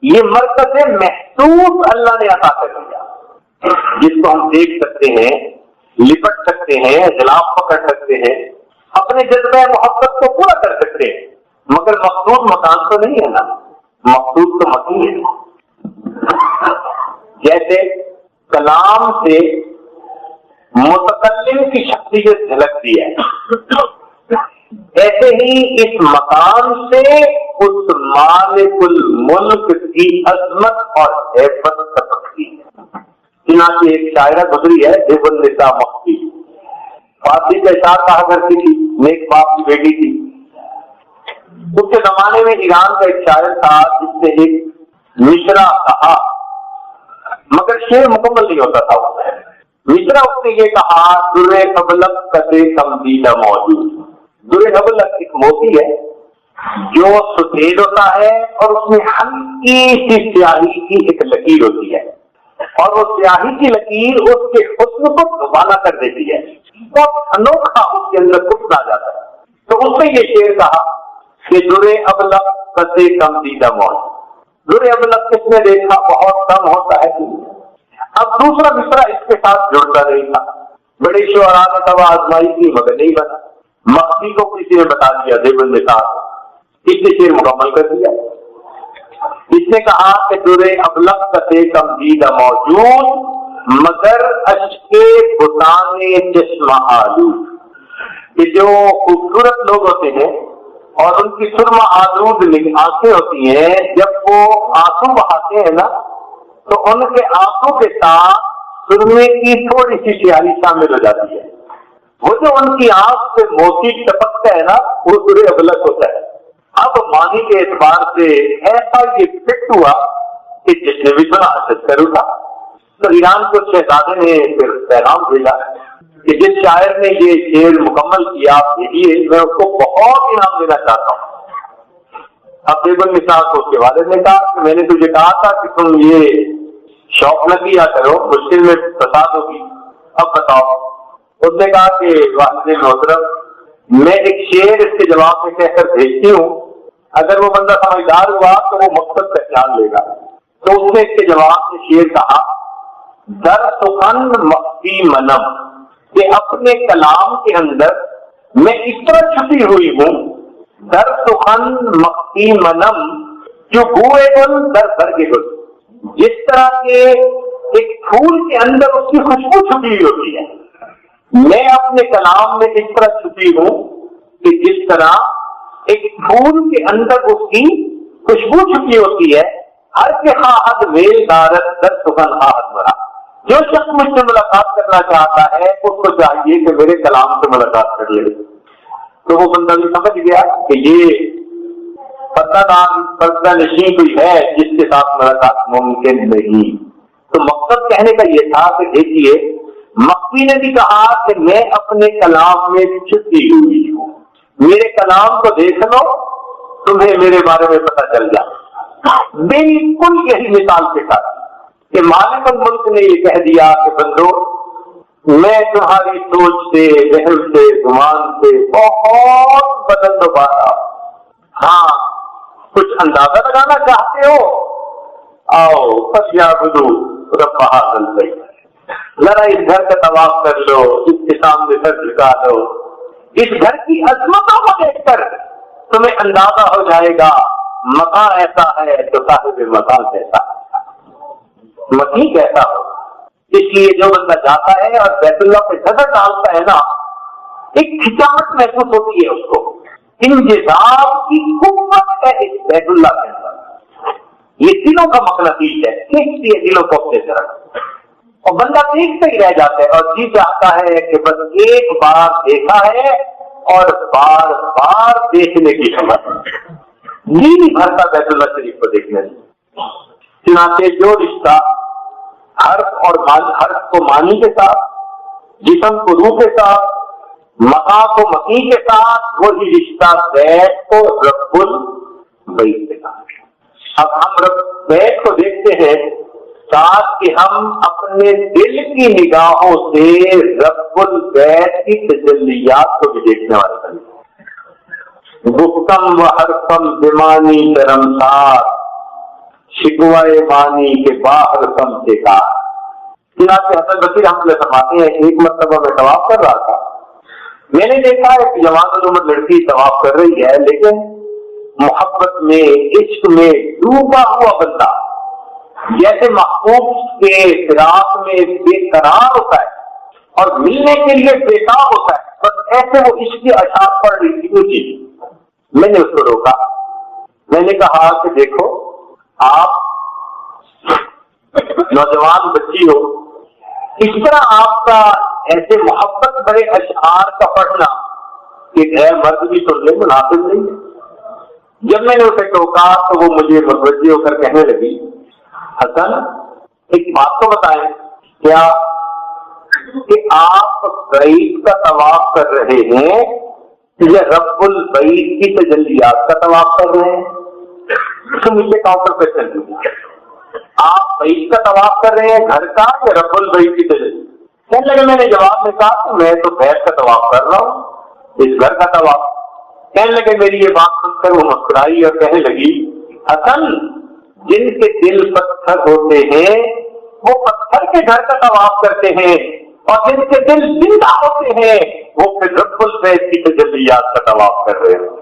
یہ مرکز محسوس اللہ نے عطا کر دیا، جس کو ہم دیکھ سکتے ہیں، لپٹ سکتے ہیں، غلاف پکڑ سکتے ہیں، اپنے جذبہ محبت کو پورا کر سکتے ہیں، مگر مقصود مکان تو نہیں ہے نا، مقصود تو مکین ہے۔ جیسے کلام سے متکلم کی شخصیت جھلکتی ہے، ایسے ہی اس مکان سے اس مالک الملک کی عظمت اور ہیبت سکتی ہے۔ چنانچہ ایک شاعرہ گزری ہے دیو النساء مخفی، فارسی کا اشار کہا کرتی تھی، نیک باپ کی بیٹی تھی۔ اس کے زمانے میں ایران کا ایک شاعر تھا جس نے ایک مشرا کہا، مگر شعر مکمل نہیں ہوتا تھا۔ مشرا اس نے یہ کہا، درے ابلق کتے کمدیدہ موجود۔ درے ابلق ایک موتی ہے جو سفید ہوتا ہے اور اس میں ہلکی سی سیاہی کی ایک لکیر ہوتی ہے، اور وہ سیاہی کی لکیر اس کے حسن کو دوبالا کر دیتی ہے، بہت انوکھا اس کے اندر حسن آ جاتا ہے۔ تو اس نے یہ شعر کہا کہ درے ابلق کتے کمدیدہ موجود۔ درے ابلق کس نے دیکھا، بہت کم ہوتا ہے۔ اب دوسرا مصرع اس کے ساتھ جڑتا نہیں تھا، بڑے شعراء نے تب آزمائی کی مگر نہیں بنا۔ مخفی کو کسی نے بتا دیا دیو النساء، اس نے شعر مکمل کر دیا۔ اس نے کہا کہ درے ابلق کتے کمدیدہ موجود مگر اشک بتان چشمہ آلود، کہ جو خوبصورت لوگ ہوتے ہیں اور ان کی سرما آلود آنکھیں ہوتی ہیں، جب وہ آنسو بہاتے ہیں نا تو ان کے آنکھوں کے ساتھ سرمے کی تھوڑی سی سیاہی شامل ہو جاتی ہے۔ وہ جو ان کی آنکھ سے موتی ٹپکتا ہے نا، وہ درے ابلق ہوتا ہے۔ اب معنی کے اعتبار سے ایسا یہ فٹ ہوا کہ جس نے بھی سنا حسد کر اٹھا۔ تو ایران کو شہزادے نے پھر پیغام بھیجا کہ جس شاعر نے یہ شعر مکمل کیا آپ بھیجیے، میں اس کو بہت انعام دینا چاہتا ہوں۔ اب دیو النساء کو اس کے والد نے کہا کہ میں نے تجھے کہا تھا کہ تم یہ شوق نہ کیا کرو، مشکل میں فساد ہوگی، اب بتاؤ۔ اس نے کہا کہ والد محترم، میں ایک شعر اس کے جواب میں کہہ کر بھیجتی ہوں، اگر وہ بندہ سمجھدار ہوا تو وہ مقصد پہچان لے گا۔ تو اس نے اس کے جواب میں شعر کہا، در سخن مخفی منم، کہ اپنے کلام کے اندر میں اس طرح چھپی ہوئی ہوں، در سخن مخفی منم جو بوئے گل در برگ گل، جس طرح کے ایک پھول کے اندر اس کی خوشبو چھپی ہوئی ہوتی ہے، میں اپنے کلام میں اس طرح چھپی ہوں کہ جس طرح ایک پھول کے اندر اس کی خوشبو چھپی ہوتی ہے۔ ہر کے خواہد ویل دارت در سخن خواہد مرا، جو شخص مجھ سے ملاقات کرنا چاہتا ہے اس کو چاہیے کہ میرے کلام سے ملاقات کر لے۔ تو وہ بندہ بھی سمجھ گیا کہ یہ پردہ نشین کوئی ہے جس کے ساتھ ملاقات ممکن نہیں۔ تو مقصد کہنے کا یہ تھا کہ دیکھیے، مخفی نے بھی کہا کہ میں اپنے کلام میں چھپی ہوئی ہوں، میرے کلام کو دیکھ لو، تمہیں میرے بارے میں پتہ چل جائے۔ بالکل یہی مثال کے ساتھ کہ مالک الملک نے یہ کہہ دیا کہ بندو، میں تمہاری سوچ سے، ذہن سے، گمان سے بہت بدل دوبارہ، ہاں کچھ اندازہ لگانا چاہتے ہو، آؤ فَلْيَعْبُدُوا رَبَّ هَٰذَا الْبَيْتِ، ذرا اس گھر کا طواف کر لو، اس کے سامنے سر جھکا دو، اس گھر کی عظمتوں کو دیکھ کر تمہیں اندازہ ہو جائے گا مکان ایسا ہے تو صاحب مکان کیسا ہے، مکین کیسا ہو۔ اس لیے جو بندہ جاتا ہے اور بیت اللہ پہ نظر ڈالتا ہے نا، ایک کھچاوٹ محسوس ہوتی ہے اس کو، انجذاب کی قوت ہے اس بیت اللہ کے اندر۔ یہ دلوں کا مقناطیس ہے، کھینچتی ہے دلوں کو اپنے طرف۔ اور بندہ دیکھتا ہی رہ جاتا ہے اور جی چاہتا ہے کہ بس ایک بار دیکھا ہے اور بار بار دیکھنے کی خبر جی نہیں بھرتا بیت اللہ شریف کو دیکھنے سے۔ چنانچہ جو رشتہ حرف اور حرف کو معنی کے ساتھ، جسم کو روح کے ساتھ، مقام کو مقی کے ساتھ، وہی رشتہ بیت کو رب البیت کے ساتھ۔ اب ہم رب بیت کو دیکھتے ہیں ساتھ کہ ہم اپنے دل کی نگاہوں سے رب البیت کی تجلیات کو بھی دیکھنے والے بنیں۔ گفتم و حرفم بمانی شرمسار، شکوائے مانی کے باہر سم سے کار۔ چنانچہ حسن بصری رحمۃ اللہ فرماتے ہیں ایک مرتبہ میں طواف کر رہا تھا، میں نے دیکھا ایک جوان العمر لڑکی طواف کر رہی ہے، لیکن محبت میں، عشق میں ڈوبا ہوا بندہ جیسے محبوب کے فراق میں بے قرار ہوتا ہے اور ملنے کے لیے بےتاب ہوتا ہے، بس ایسے وہ عشق کی اشعار پڑھ رہی تھی اونچی۔ میں نے اس کو روکا، میں نے کہا کہ دیکھو آپ نوجوان بچی ہو، اس طرح آپ کا ایسے محبت بڑے اشعار کا پڑھنا کہ غیر مرد بھی سن لے مناسب نہیں ہے۔ جب میں نے اسے ٹوکا تو وہ مجھے متوجہ ہو کر کہنے لگی، حسن ایک بات تو بتائیں، کیا کہ آپ بیت کا طواف کر رہے ہیں یا رب البیت کی تجلیات کا طواف کر رہے ہیں؟ تو مجھے کاؤنٹر پہ چل دیا، آپ بیت کا طواف کر رہے ہیں گھر کا یا رب البیت کی تجلیات؟ کہنے لگے میں نے جواب میں کہا کہ میں تو بیت کا طواف کر رہا ہوں، اس گھر کا طواف۔ کہنے لگے میری یہ بات سن کر وہ مسکرائی اور کہنے لگی، حسن جن کے دل پتھر ہوتے ہیں وہ پتھر کے گھر کا طواف کرتے ہیں، اور جن کے دل زندہ ہوتے ہیں وہ پھر رب البیت کی تجلیات کا طواف کر رہے ہیں۔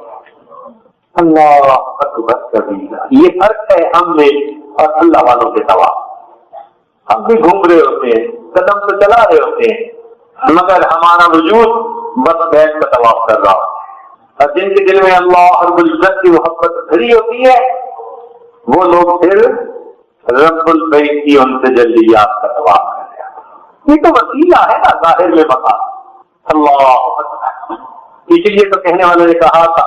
اللہ اکبر کبیرہ، یہ فرق ہے ہم میں اور اللہ والوں کے طواف۔ ہم بھی گھوم رہے ہوتے ہیں، قدم تو چلا رہے ہوتے ہیں، مگر ہمارا وجود بس بیت کا طواف کر رہا ہو، اور جن کے دل میں اللہ رب العزت کی محبت بھری ہوتی ہے وہ لوگ پھر رب البیت کی ان تجلیات کا طواف کر رہے ہیں۔ یہ تو وسیلہ ہے نا ظاہر میں بتا۔ اللہ اکبر، اس لیے تو کہنے والے نے کہا تھا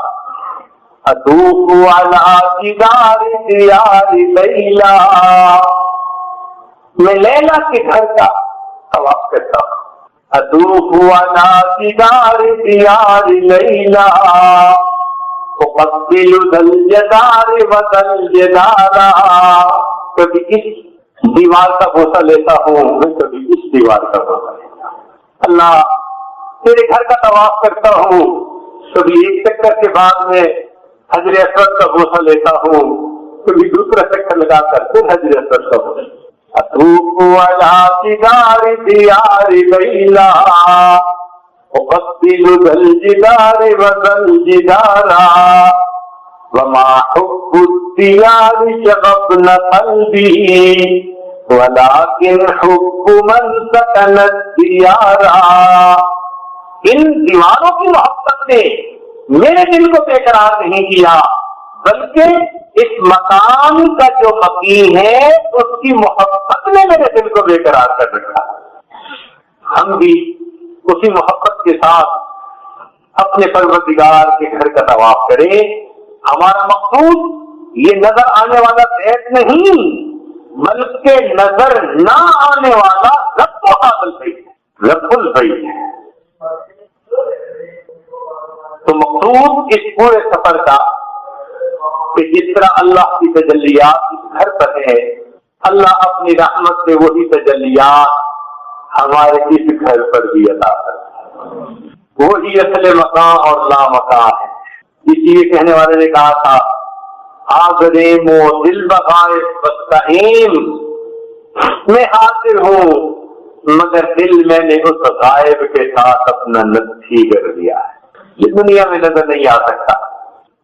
اطوف علی جدار دیار لیلا، میں لیلا کے گھر کا طواف کرتا ہوں۔ اطوف علی جدار دیار لیلا اقبل ذل جدار وذل جدارا، کبھی اس دیوار کا بوسہ لیتا ہوں میں، کبھی اس دیوار کا بوسہ لیتا ہوں۔ اللہ تیرے گھر کا طواف کرتا ہوں، کبھی ایک چکر کے بعد میں حجر اسود کا بوسہ لیتا ہوں، کبھی دوسرا چکر لگا کر پھر حجر اسود کا بوسہ۔ اطوف علی جدار دیار لیلا اقبل ذل جدار وذل جدارا وما حب الديار شغفنا قلبي ولكن حب من سكن الديار۔ ان دیواروں کی محبت نے میرے دل کو بے قرار نہیں کیا، بلکہ اس مکان کا جو مقی ہے اس کی محبت نے میرے دل کو بے قرار کر رکھا۔ ہم بھی اسی محبت کے ساتھ اپنے پروردگار کے گھر کا طواف کریں۔ ہمارا مقصود یہ نظر آنے والا بیت نہیں، بلکہ نظر نہ آنے والا رب البیت ہے۔ تو مقصود اس پورے سفر کا کہ جس طرح اللہ کی تجلیات اس گھر پر ہے، اللہ اپنی رحمت سے وہی تجلیات ہمارے اس گھر پر بھی عطا کرتا ہے۔ وہی اصل مکان اور لا مکان ہے۔ اس لیے کہنے والے نے کہا تھا آگریم و دل بغائے بستعیم، میں حاضر ہوں مگر دل میں نے اس غائب کے ساتھ اپنا نتھی کر دیا ہے۔ یہ دنیا میں نظر نہیں آ سکتا،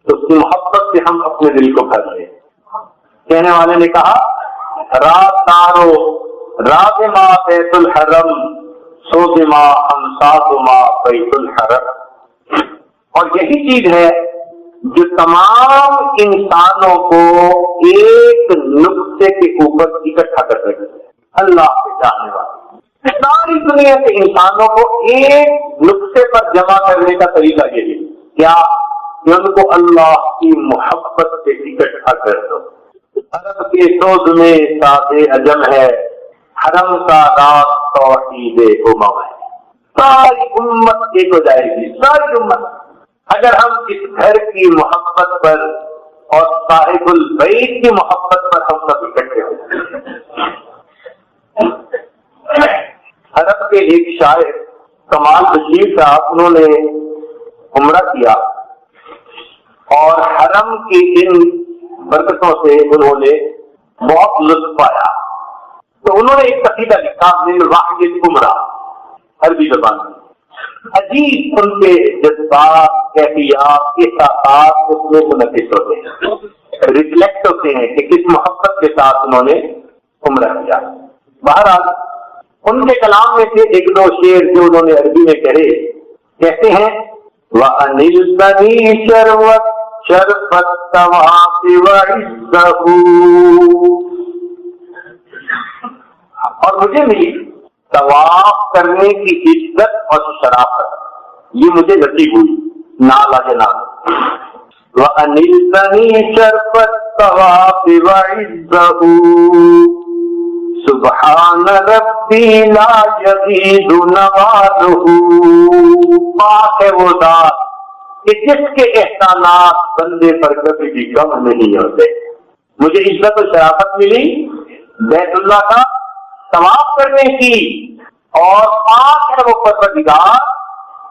تو اس کی محبت سے ہم اپنے دل کو بھر لیں۔ کہنے والے نے کہا رات دارو راز ما بیت الحرم سوز ما امساس ما بیت الحرم، اور یہی چیز ہے جو تمام انسانوں کو ایک نقطے کے اوپر اکٹھا کر رہی ہے، اللہ کے چاہنے والے۔ ساری دنیا کے انسانوں کو ایک نقطے پر جمع کرنے کا طریقہ یہ ہے کیا کہ ان کو اللہ کی محبت سے اکٹھا کر دو. عرب کے سوز میں ساز عجم ہے، حرم کا راز توحید امم ہے. ساری امت ایک ہو جائے گی، ساری امت اگر ہم اس گھر کی محبت پر اور صاحب البیت کی محبت پر ہم سب اکٹھے ہو جائیں. عرب کے ایک شاعر کمال بشیر صاحب انہوں نے عمرہ کیا اور حرم کی ان برکتوں سے انہوں نے بہت لطف پایا، تو انہوں نے ایک قصیدہ لکھا من وحی العمرہ عربی زبان میں. عجیب ان کے جذبات، کیفیات، احساسات اس میں منعکس ہوتے ہیں، ریفلیکٹ ہوتے ہیں کہ کس محبت کے ساتھ انہوں نے عمرہ کیا. بہرحال ان کے کلام میں سے ایک دو شعر جو انہوں نے عربی میں کہے کہتے ہیں وَأَنِلْ بَنِي شَرْوَتْ شَرْفَتْ تَوَافِ وَعِزَّهُ، اور مجھے ملی طواف کرنے کی عزت اور شرافت، یہ مجھے نصیب ہوئی نالا جناب. وَأَنِلْ بَنِي شَرْفَتْ تَوَافِ وَعِزَّهُ سبحان ربی لا یزید نوالہ. پاک ہے وہ ذات کہ جس کے احسانات بندے پر کبھی بھی کم نہیں ہوتے. مجھے عزت و شرافت ملی بیت اللہ کا طواف کرنے کی، اور پاک ہے وہ پروردگار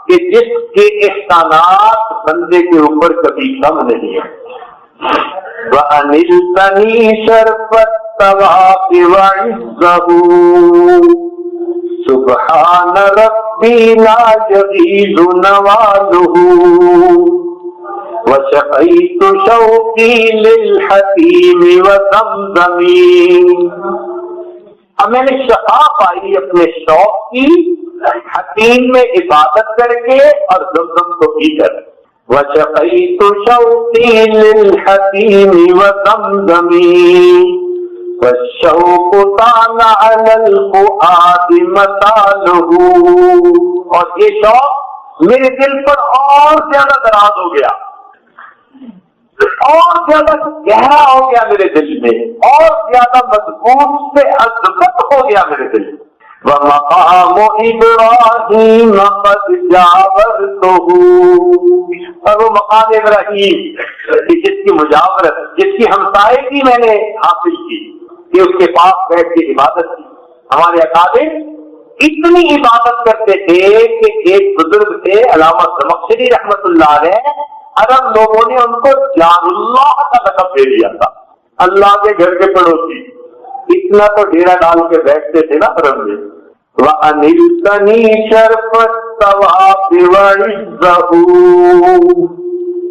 کہ جس کے احسانات بندے کے اوپر کبھی کم نہیں ہے. وَأَنِلْ بَنِي شَرْفَتْ الطواف وعزه سبحان ربی لا یزید نواله وشقیت شوقی للحتیم وزمزمی. اب میں نے شفا پائی اپنے شوق کی حتیم میں عبادت کر کے اور زمزم کو پی کر. وشقیت شوقی للحتیم وزمزمی والشوق طال علی الفؤاد مطالہ. اور یہ شوق میرے دل پر اور زیادہ دراز ہو گیا، اور زیادہ گہرا ہو گیا میرے دل میں، اور زیادہ مضبوط سے عظمت ہو گیا میرے دل میں. وَمَقَامُ إِبْرَاهِيمَ قَدْ جَاوَرْتُهُ، اور وہ مقام ابراہیم جس کی مجاورت، جس کی ہمسائیگی میں نے حاصل کی کہ اس کے پاس بیٹھ کے عبادت کی. ہمارے اکابر اتنی عبادت کرتے تھے کہ ایک بزرگ تھے علامہ زمخشری رحمت اللہ علیہ، عرب لوگوں نے ان کو جان اللہ کا لقب دے دیا تھا، اللہ کے گھر کے پڑوسی. اتنا تو ڈیرا ڈال کے بیٹھتے تھے نا عرب میں. وَأَنِلْتَنِي شَرْفَ الطَّوَافِ وَعِزَّهُ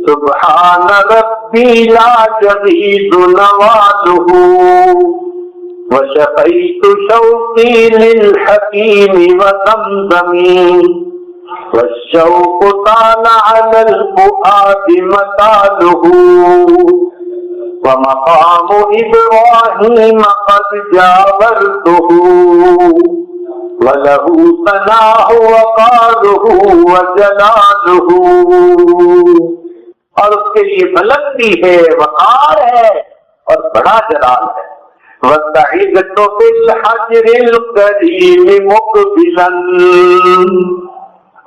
سُبْحَانَ رَبِّي لَا يَزِيدُ نَوَالُهُ وَشَقَيْتُ شَوْقِي لِلْحَكِيمِ وَزَمْزَمِي وَالشَّوْقُ طَالَ عَلَى الْفُؤَادِ مَطَالُهُ وَمَقَامُ إِبْرَاهِيمَ قَدْ جَاوَرْتُهُ وَلَهُ ثَنَاءُ وَقَارُهُ وَجَلَالُهُ. اور اس کے لیے بلندی ہے، وقار ہے اور بڑا جلال ہے. وَسَعِدْتُ بِالْحَجْرِ الْكَرِيمِ مُقْبِلًا،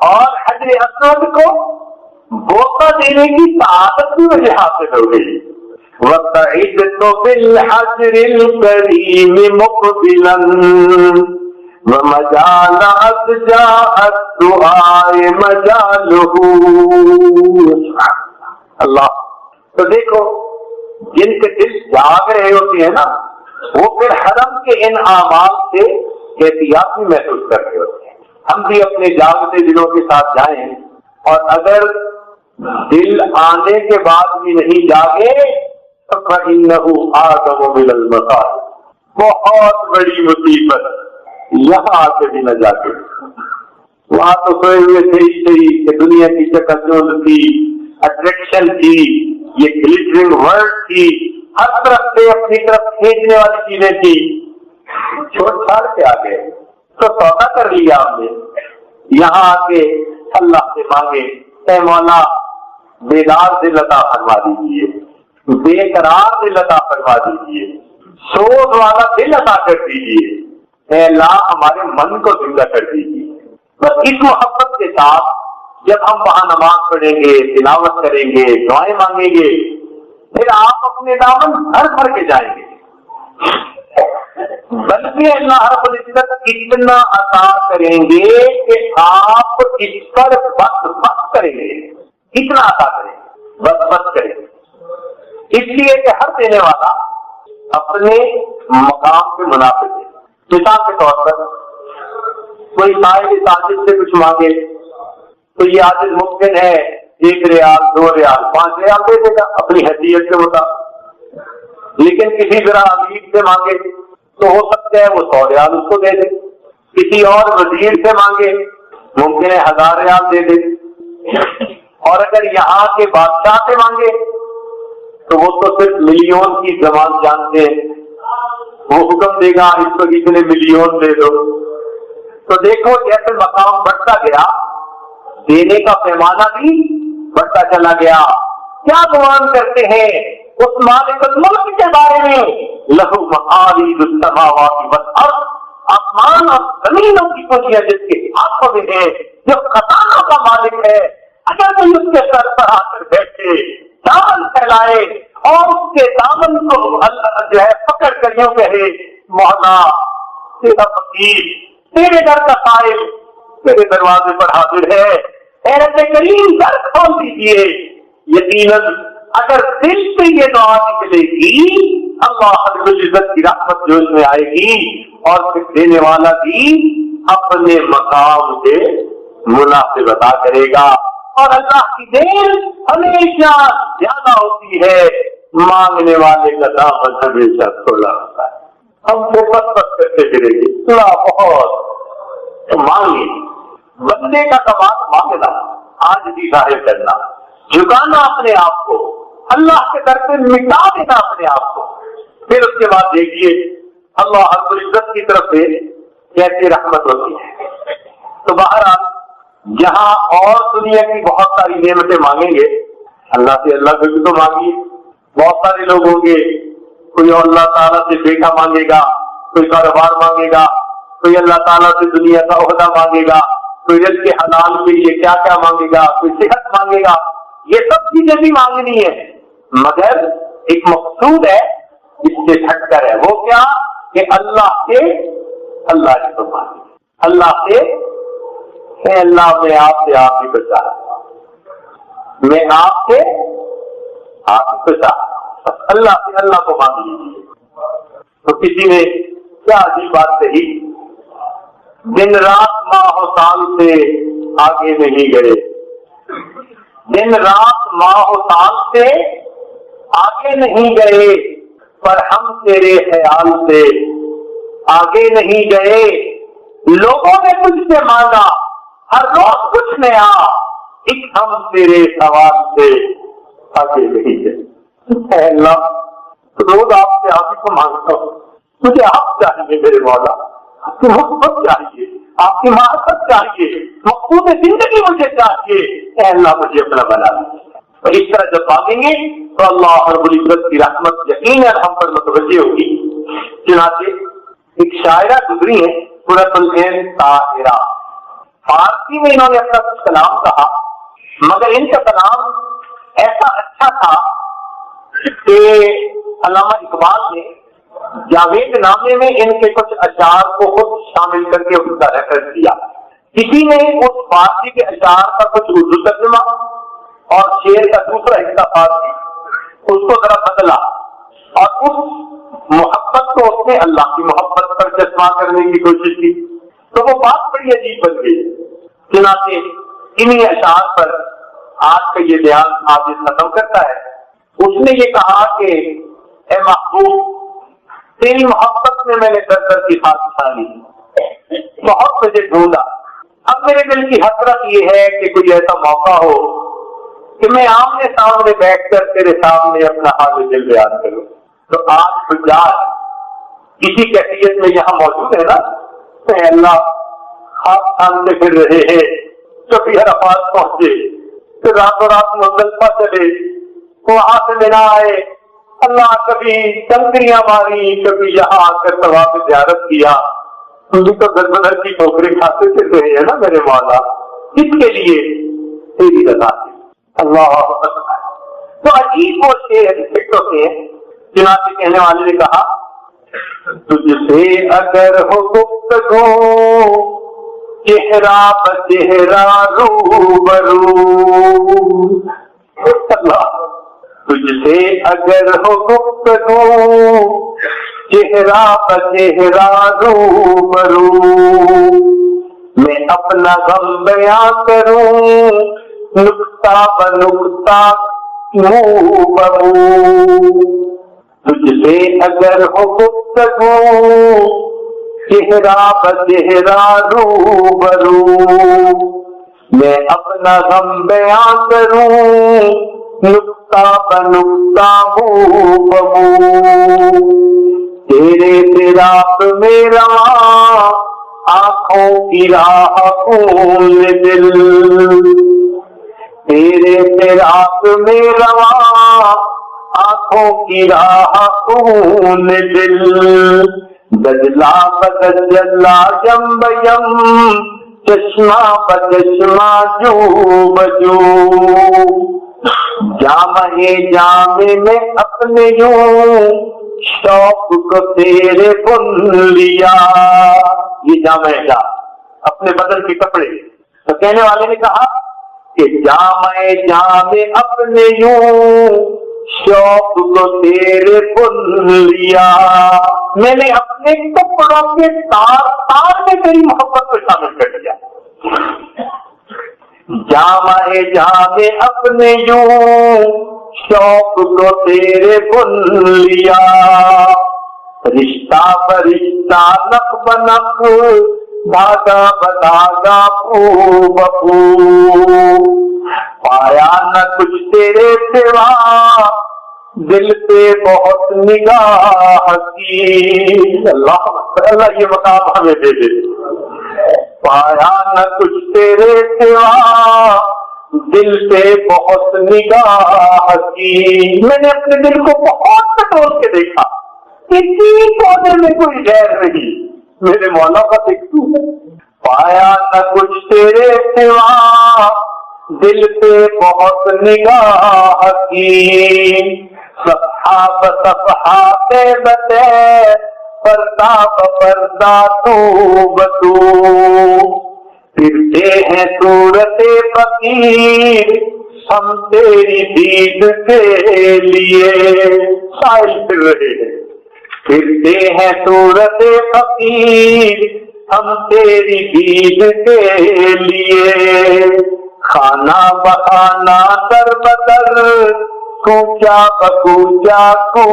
اور حجر اسود کو بوسہ دینے کی سعادت بھی مجھے حاصل ہو گئی. وَسَعِدْتُ بِالْحَجْرِ الْكَرِيمِ مُقْبِلًا وَمَجَالَ أَسْجَاءَ الدُّعَاءِ مَجَالُهُ. اللہ تو دیکھو، جن کے دل جاگ رہے ہوتے ہیں نا، وہ پھر حرم کے ان اعمال سے احتیاط بھی محسوس کر رہے ہوتے ہیں. ہم بھی اپنے جاگتے دلوں کے ساتھ جائیں، اور اگر دل آنے کے بعد بھی نہیں جاگے تو فَإِنَّهُ أَعْظَمُ مِنَ الْمَصَائِبِ، بہت بڑی مصیبت یہاں آ کے بھی نہ جاتے. وہاں تو سوئے ہوئے صحیح کہ دنیا کی چکچوند تھی، اٹریکشن تھی، یہ گلیٹرنگ ورلڈ تھی، ہر طرف سے اپنی طرف کھینچنے والی چیزیں تھی، چھوڑ چھاڑ کے آ گئے. تو سودا کر لیا آپ نے، یہاں آ کے اللہ سے مانگے اے مولا بیدار دل عطا فرما دیجیے، بے قرار دل عطا فرما دیجیے، سوز والا دل عطا کر دیجیے، اے اللہ ہمارے من کو زندہ کر دیجیے۔ بس اس محبت کے ساتھ جب ہم وہاں نماز پڑھیں گے، تلاوت کریں گے، دعائیں مانگیں گے، پھر آپ اپنے دامن بھر بھر کے جائیں گے، بلکہ اللہ رب العزت اتنا عطا کریں گے کہ آپ اس پر بس بس کریں گے، اتنا عطا کریں گے، بس بس کریں گے، اس لیے کہ ہر دینے والا اپنے مقام کے مناسب ہے۔ مثال کے طور پر کوئی صاحب تاجر سے کچھ مانگے تو یہ عاجز ممکن ہے 1 ریال 2 ریال 5 ریال دے دے گا اپنی حیثیت کے مطابق، لیکن کسی ذرا امیر سے مانگے تو ہو سکتا ہے وہ 100 ریال اس کو دے دے، کسی اور وزیر سے مانگے ممکن ہے 1000 ریال دے دے، اور اگر یہاں کے بادشاہ سے مانگے تو وہ تو صرف ملین کی زبان جانتے ہیں، وہ حکم دے گا اس کو اتنے ملین دے دو۔ تو دیکھو جیسے مقام بڑھتا گیا دینے کا پیمانہ بھی بڑھتا چلا گیا۔ کیا گمان کرتے ہیں اس مالک الملک کے بارے میں؟ لہو مقالید السماوات والارض، آسمان اور زمینوں کی کنجیاں جس کے ہاتھوں میں ہے، جو خزانوں کا مالک ہے، اگر کوئی اس کے سر پر آ کر بیٹھے دامن پھیلائے اور اس کے دامن کو اللہ جو ہے پکڑ کر یوں کہے مولا تیرا فقیر تیرے در کا قائل تیرے دروازے پر حاضر ہے، اے رب کریم در کھول دیجیے، یقیناً اگر دل سے یہ دعا نکلے گی اللہ رب العزت کی رحمت جو اس میں آئے گی، اور پھر دینے والا بھی اپنے مقام سے مناسب عطا کرے گا، اور اللہ کی دین ہمیشہ زیادہ ہوتی ہے، مانگنے والے کا دامن ہمیشہ کھلا ہوتا ہے۔ ہم سے بس بس کرتے پھریں گے، تھوڑا بہت مانگے، بندے کا کمال مانگنا، آج بھی ظاہر کرنا، جھکانا اپنے آپ کو، اللہ کے در پہ مٹا دینا اپنے آپ کو، پھر اس کے بعد دیکھیے اللہ رب العزت کی طرف سے کیسی رحمت ہوتی ہے۔ تو بہرحال جہاں اور دنیا کی بہت ساری نعمتیں مانگیں گے، اللہ سے اللہ سے بھی تو مانگیے، بہت سارے لوگ ہوں گے، کوئی اللہ تعالیٰ سے بیٹا مانگے گا، کوئی کاروبار مانگے گا، کوئی اللہ تعالیٰ سے دنیا کا عہدہ مانگے گا، کوئی رزق حلال کے لیے کیا کیا مانگے گا، کوئی صحت مانگے گا، یہ سب چیزیں بھی مانگنی ہے، مگر ایک مقصود ہے اس سے ہٹ کر ہے، وہ کیا کہ اللہ سے اللہ کی تو مانگے، اللہ سے اے اللہ میں آپ سے آپ ہی کو چاہتا ہوں، میں آپ سے آپ ہی کو چاہتا ہوں، اللہ سے اللہ کو مانگ لیجیے۔ تو کسی نے کیا عجیب بات کہی، دن رات ماہ و سال سے آگے نہیں گئے، دن رات ماہ و سال سے آگے نہیں گئے، پر ہم تیرے خیال سے آگے نہیں گئے، لوگوں نے تجھ سے مانگا ہر روز کچھ نیا، ایک ہم تیرے سوال سے آگے نہیں گئے۔ اے اللہ روز آپ سے آپ ہی کو مانگتا ہوں، مجھے آپ چاہیے میرے مولا، آپ کی محبت چاہیے، آپ کی معرفت چاہیے، مقصود زندگی مجھے چاہیے، اے اللہ مجھے اپنا بنا دیجیے۔ اور اس طرح جب مانگیں گے تو اللہ رب العزت کی رحمت یقیناً ہم پر متوجہ ہوگی۔ چنانچہ ایک شاعرہ گزری ہے قرۃ العین طاہرہ، فارسی میں انہوں نے اپنا کچھ کلام کہا، مگر ان کا کلام ایسا اچھا تھا کہ علامہ اقبال نے جاوید نامے میں ان کے کچھ اشعار کو خود شامل کر کے ان کا ریفرنس دیا۔ کسی نے اس فارسی کے اشعار کا کچھ اردو ترجمہ اور شعر کا دوسرا حصہ فارسی اس کو ذرا بدلا، اور اس محبت کو اس نے اللہ کی محبت پر چشمہ کرنے کی کوشش کی، تو وہ بات بڑی عجیب بن گئی۔ چنانچہ انہی اشعار پر آج کا یہ بیان آج ختم کرتا ہے۔ اس نے یہ کہا کہ اے محبوب تیری محبت میں نے در در کی خاک چھانی، بہت مجھے ڈھونڈا، اب میرے دل کی حسرت یہ ہے کہ کوئی ایسا موقع ہو کہ میں آمنے سامنے بیٹھ کر تیرے سامنے اپنا حال دل بیان کروں۔ تو آج حجاج کسی کیفیت میں یہاں موجود ہے نا، اے اللہ ہاتھ تھامتے پھر رہے ہیں، کبھی عرفات پہنچے، پھر راتوں رات مزدلفہ چلے، وہاں سے منا آئے، اللہ کبھی کنکریاں ماری، کبھی یہاں آ کر طواف زیارت کیا، مجھے تو گھر کی ٹوکری کھاتے پھر رہے ہیں نا میرے مولا، کس کے لیے؟ تیری رضا سے۔ اللہ اکبر۔ تو عجیب وہ شعر ہوتے ہیں، چنانچہ کہنے والے نے کہا تجھ سے اگر ہو گفتگو چہرہ بچہرہ روبرو، اللہ، تجھ سے اگر ہو گفتگو چہرہ بچہرہ روبرو، میں اپنا غم بیان کروں نکتہ بنکتہ منہ بمنہ، تجھ سے اگر ہو گفتگو چہرہ بچہرہ روبرو، میں اپنا غم بیان کروں نکتہ بنکتہ منہ بمنہ، تیرے فراق میں رواں آنکھوں کی راہ خون دل، تیرے فراق میں رواں آنکھوں کی راہ خون دل، دجلا بدجلا یم بیم چشمہ بچشمہ جو بجو، جامع جامع میں اپنے یوں شوق کو تیرے بن لیا، یہ جامع جام اپنے بدن کے کپڑے۔ تو کہنے والے نے کہا کہ جامع جامع اپنے یوں شوق کو تیرے بن لیا، میں نے اپنے کپڑوں کے تار تار میں تیری محبت کو شامل کر دیا، جامع جامع اپنے یوں شوق کو تیرے بن لیا، رشتہ برشتہ نق بنق دھاگا بدھاگا پھو بپھو، پایا نہ کچھ تیرے سوا دل پہ بہت نگاہ کی، اللہ یہ مقام ہمیں دے دے، پایا نہ کچھ تیرے سوا دل پہ بہت نگاہ کی، میں نے اپنے دل کو بہت ٹٹول کے دیکھا، کسی کونے میں کوئی غیر نہیں، میرے مولا کا ایک تو ہے، پایا نہ کچھ تیرے سوا دل پہ بہت نگاہ کی، صفحہ بصفحہ بتے پردہ بپردہ تو بتو، پھرتے ہیں صورت فقیر ہم تیری دید کے لیے، سائل پھر رہے ہیں، پھرتے ہیں صورت فقیر ہم تیری دید کے لیے، کھانا بخانا در بدر کوچا بکوچا کو